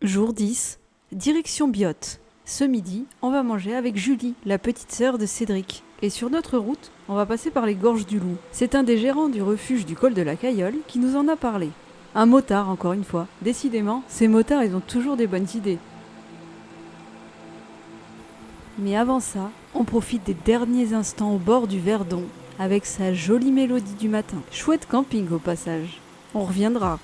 Jour 10, direction Biote. Ce midi, on va manger avec Julie, la petite sœur de Cédric. Et sur notre route, on va passer par les gorges du Loup. C'est un des gérants du refuge du col de la Cayolle qui nous en a parlé. Un motard, encore une fois. Décidément, ces motards, ils ont toujours des bonnes idées. Mais avant ça, on profite des derniers instants au bord du Verdon, avec sa jolie mélodie du matin. Chouette camping au passage. On reviendra.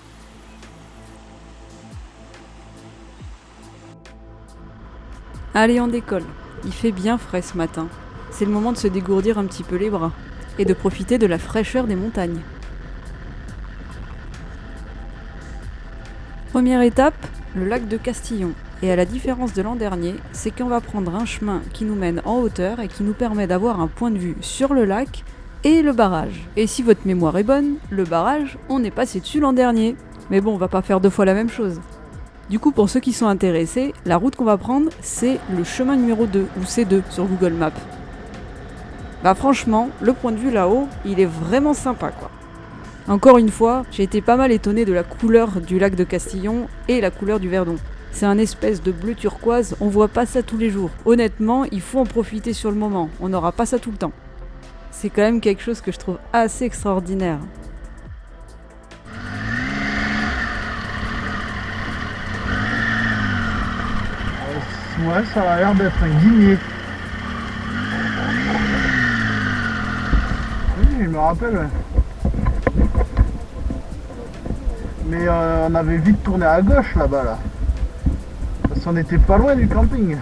Allez, on décolle. Il fait bien frais ce matin. C'est le moment de se dégourdir un petit peu les bras et de profiter de la fraîcheur des montagnes. Première étape, le lac de Castillon. Et à la différence de l'an dernier, c'est qu'on va prendre un chemin qui nous mène en hauteur et qui nous permet d'avoir un point de vue sur le lac et le barrage. Et si votre mémoire est bonne, le barrage, on est passé dessus l'an dernier. Mais bon, on va pas faire 2 fois la même chose. Du coup, pour ceux qui sont intéressés, la route qu'on va prendre, c'est le chemin numéro 2, ou C2 sur Google Maps. Bah franchement, le point de vue là-haut, il est vraiment sympa quoi. Encore une fois, j'ai été pas mal étonné de la couleur du lac de Castillon et la couleur du Verdon. C'est un espèce de bleu turquoise, on voit pas ça tous les jours. Honnêtement, il faut en profiter sur le moment, on n'aura pas ça tout le temps. C'est quand même quelque chose que je trouve assez extraordinaire. Ouais, ça a l'air d'être un guimier. Oui, je me rappelle. Ouais. Mais on avait vite tourné à gauche là-bas là. Parce qu'on était pas loin du camping.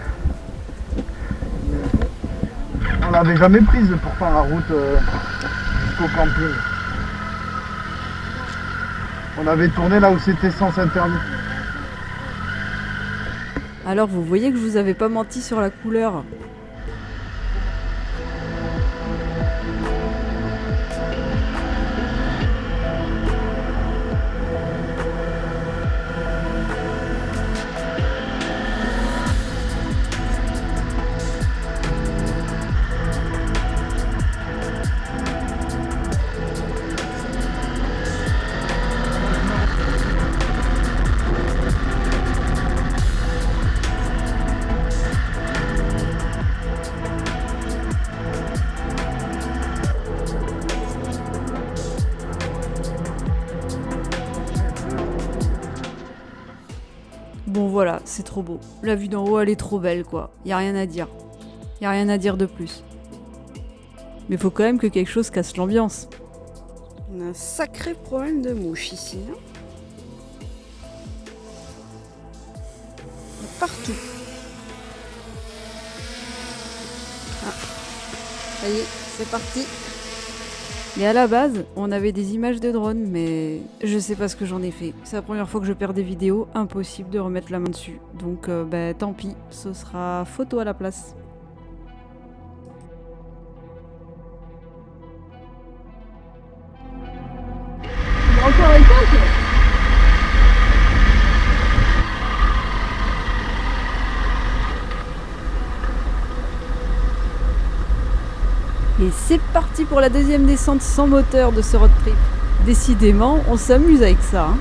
On l'avait jamais prise pourtant la route jusqu'au camping. On avait tourné là où c'était sens interdit. Alors vous voyez que je vous avais pas menti sur la couleur. Bon voilà, c'est trop beau. La vue d'en haut, elle est trop belle quoi. Y a rien à dire. Y a rien à dire de plus. Mais faut quand même que quelque chose casse l'ambiance. On a un sacré problème de mouches ici. Hein. Partout. Ah. Ça y est, c'est parti. Et à la base, on avait des images de drone, mais je sais pas ce que j'en ai fait. C'est la première fois que je perds des vidéos, impossible de remettre la main dessus. Donc tant pis, ce sera photo à la place. Encore un coq. Et c'est parti pour la deuxième descente sans moteur de ce road trip. Décidément, on s'amuse avec ça. Hein.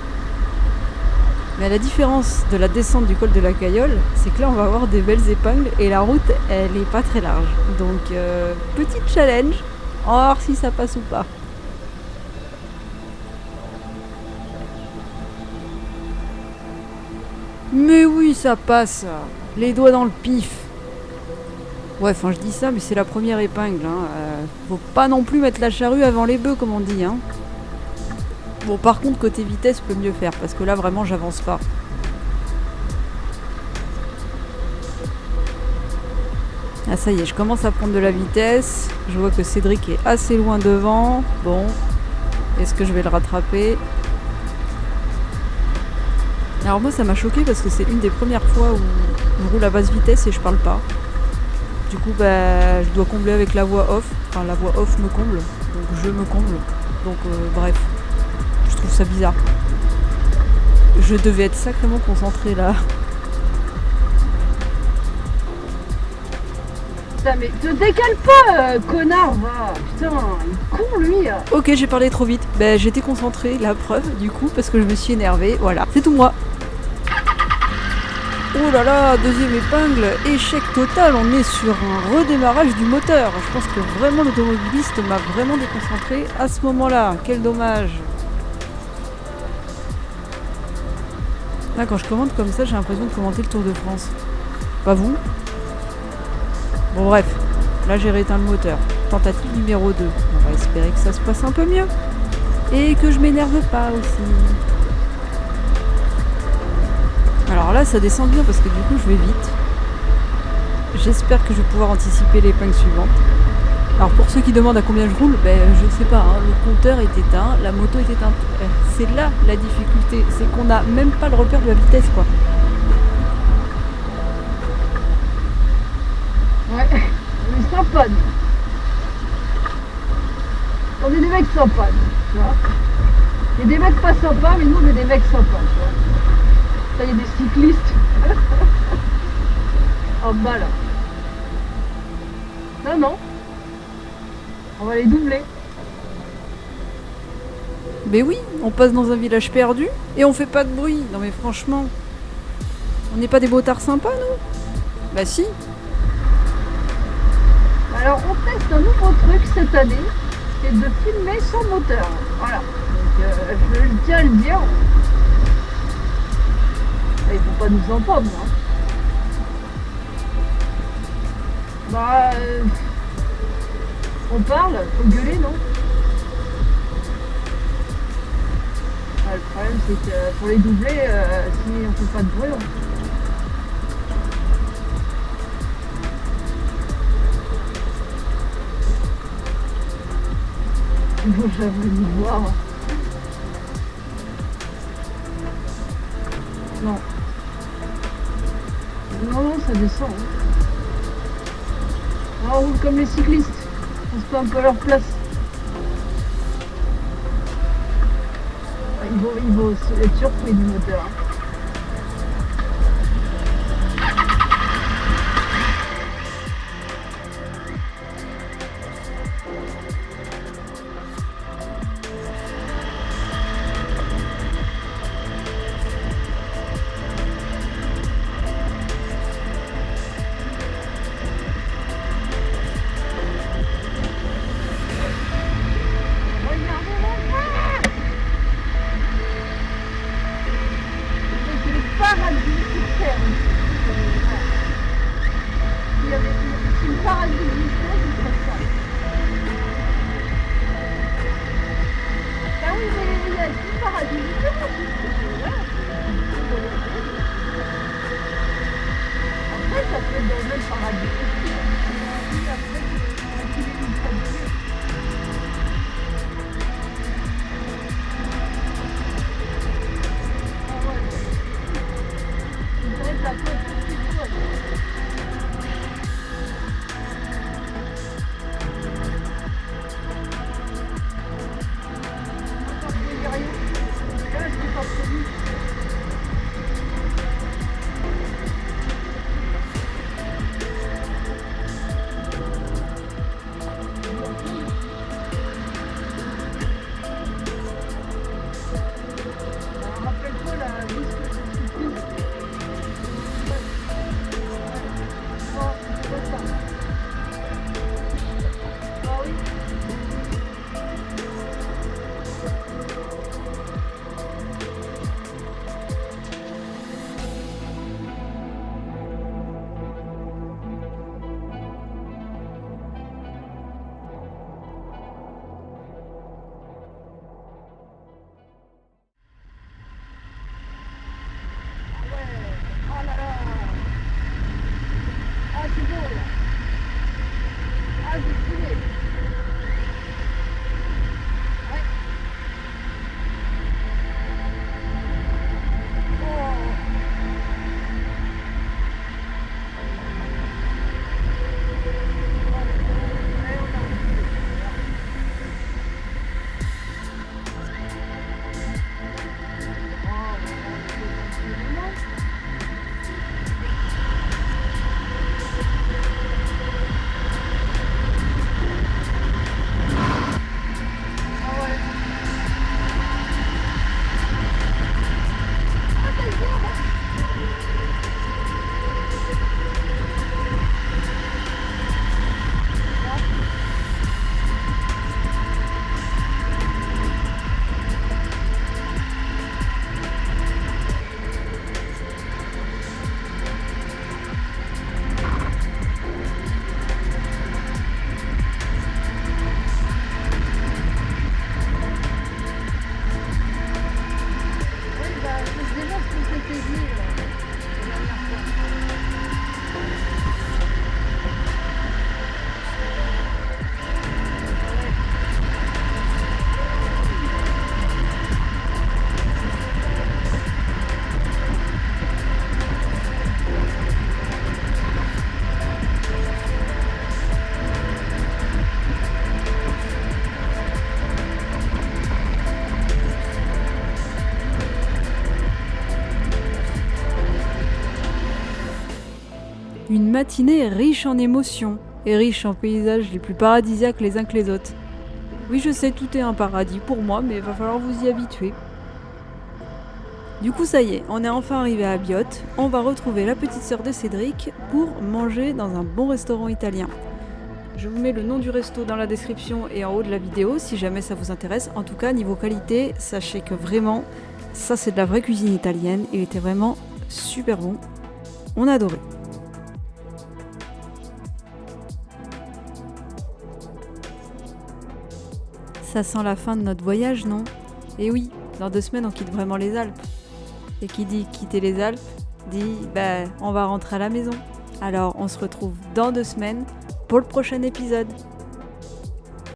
Mais à la différence de la descente du col de la Cayolle, c'est que là on va avoir des belles épingles et la route elle est pas très large. Donc petit challenge, on va voir si ça passe ou pas. Mais oui, ça passe. Les doigts dans le pif. Ouais, enfin je dis ça, mais c'est la première épingle. Hein. Faut pas non plus mettre la charrue avant les bœufs, comme on dit. Hein. Bon, par contre, côté vitesse, peut mieux faire, parce que là, vraiment, j'avance pas. Ah, ça y est, je commence à prendre de la vitesse. Je vois que Cédric est assez loin devant. Bon, est-ce que je vais le rattraper ? Alors moi, ça m'a choqué parce que c'est une des premières fois où je roule à basse vitesse et je parle pas. Du coup, je dois combler avec la voix off. Enfin, la voix off me comble, donc je me comble. Donc, bref, je trouve ça bizarre. Je devais être sacrément concentré là. Putain, mais te décale pas, connard, va. Putain, il est con, lui. Ok, j'ai parlé trop vite. Ben, j'étais concentrée, la preuve, du coup, parce que je me suis énervée. Voilà, c'est tout moi. Oh là là, deuxième épingle, échec total, on est sur un redémarrage du moteur. Je pense que vraiment l'automobiliste m'a vraiment déconcentré à ce moment-là. Quel dommage. Là, quand je commente comme ça, j'ai l'impression de commenter le Tour de France. Pas vous? Bon bref, là j'ai rééteint le moteur. Tentative numéro 2. On va espérer que ça se passe un peu mieux. Et que je m'énerve pas aussi. Alors là, ça descend bien parce que du coup, je vais vite. J'espère que je vais pouvoir anticiper l'épingle suivante. Alors pour ceux qui demandent à combien je roule, ben je sais pas, hein, le compteur est éteint, la moto est éteinte. C'est là la difficulté, c'est qu'on n'a même pas le repère de la vitesse quoi. Ouais, on est sympa, nous. On est des mecs sympas, nous, tu vois. Il y a des mecs pas sympas, mais nous on est des mecs sympas, tu vois. Là, il y a des cyclistes en bas là. Non, non. On va les doubler. Mais oui, on passe dans un village perdu et on fait pas de bruit. Non mais franchement, on n'est pas des motards sympas nous? Bah si. Alors on teste un nouveau truc cette année, c'est de filmer sans moteur. Voilà. Donc je tiens à le dire. Il faut pas nous entendre, hein. Bah, on parle, faut gueuler, non? Ah, le problème c'est que pour les doubler, si on fait pas de bruit, on va jamais nous voir. Non. Non, non, ça descend. Hein. On roule comme les cyclistes. On se fait un peu leur place. Ils vont être surpris du moteur. Hein. Une matinée riche en émotions et riche en paysages les plus paradisiaques les uns que les autres. Oui, je sais, tout est un paradis pour moi, mais il va falloir vous y habituer. Du coup, ça y est, on est enfin arrivé à Biot. On va retrouver la petite sœur de Cédric pour manger dans un bon restaurant italien. Je vous mets le nom du resto dans la description et en haut de la vidéo si jamais ça vous intéresse. En tout cas, niveau qualité, sachez que vraiment, ça c'est de la vraie cuisine italienne. Il était vraiment super bon. On a adoré. Ça sent la fin de notre voyage, non? Et oui, dans 2 semaines on quitte vraiment les Alpes. Et qui dit quitter les Alpes, dit on va rentrer à la maison. Alors on se retrouve dans 2 semaines pour le prochain épisode.